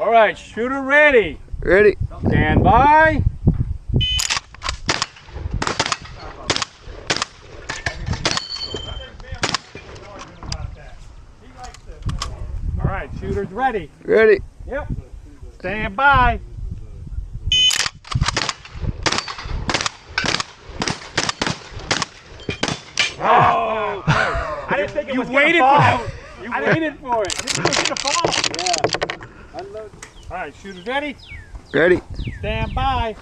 All right, shooter ready. Ready. Stand by. All right, shooters ready. Ready. Yep. Stand by. Oh! I didn't think it was going to fall. You waited for it. It was going to fall. Yeah. Unload. All right, shooters ready. Ready. Stand by.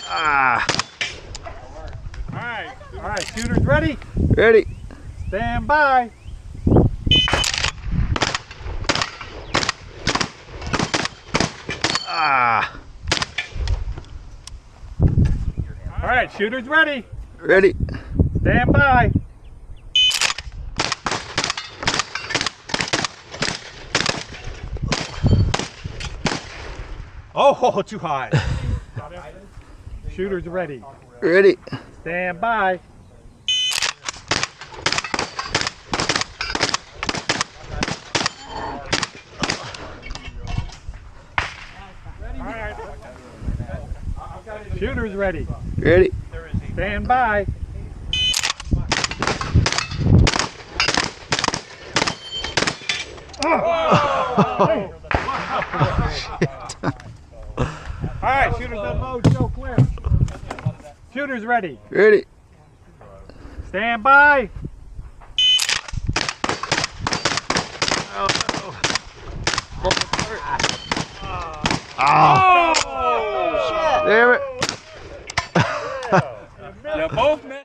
Ah. All right, shooters ready. Ready. Stand by. Ah. All right, shooters ready. Ready. Stand by. Oh, too high. Shooters ready. Ready. Stand by. Shooters ready. Ready. Stand by. Oh! All right, shooters unload, show clear. Shooters ready. Ready. Stand by. Oh, oh. damn it. You both missed.